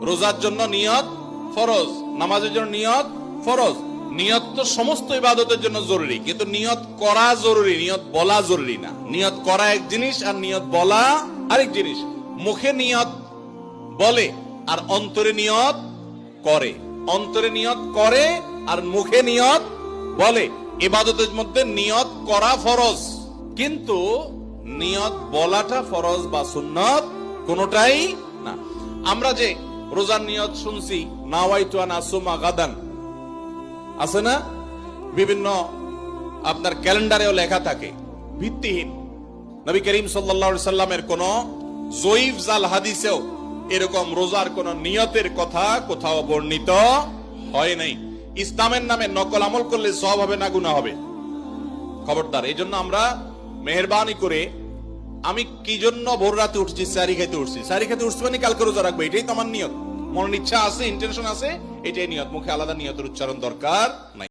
রোজার জন্য নিয়ত ফরজ, নামাজের জন্য নিয়ত ফরজ। নিয়ত তো সমস্ত ইবাদতের জন্য জরুরি, কিন্তু নিয়ত করা জরুরি, নিয়ত বলা জরুরি না। নিয়ত করা এক জিনিস আর নিয়ত বলা আরেক জিনিস। মুখে নিয়ত বলে আর অন্তরে নিয়ত করে, অন্তরে নিয়ত করে আর মুখে নিয়ত বলে। ইবাদতের মধ্যে নিয়ত করা ফরজ, কিন্তু নিয়ত বলাটা ফরজ বা সুন্নত কোনটাই না। আমরা যে রোজার নিয়ত শুনছি, নাওয়াইতু আন আসুমা গাদান, আছে না? বিভিন্ন আপনার ক্যালেন্ডারেও লেখা থাকে, ভিত্তিহীন। নবী করিম সাল্লাল্লাহু আলাইহি সাল্লামের কোন জয়ীফ জাল হাদিসেও এরকম রোজার কোন নিয়তের কথা কোথাও বর্ণিত হয় নাই। ইসলামের নামে নকল আমল করলে সওয়াব হবে না গুনাহ হবে? খবরদার। এই জন্য আমরা মেহেরবানি করে, আমি কি জন্য ভোর রাতে উঠছি, সারি খেতে উঠছি, সারি খেতে উঠছি মানে কালকে রোজা রাখবো, এটাই তো আমার নিয়ত। মনের ইচ্ছা আছে, ইন্টেনশন আছে, এটাই নিয়ত। মুখে আলাদা নিয়তের উচ্চারণ দরকার নাই।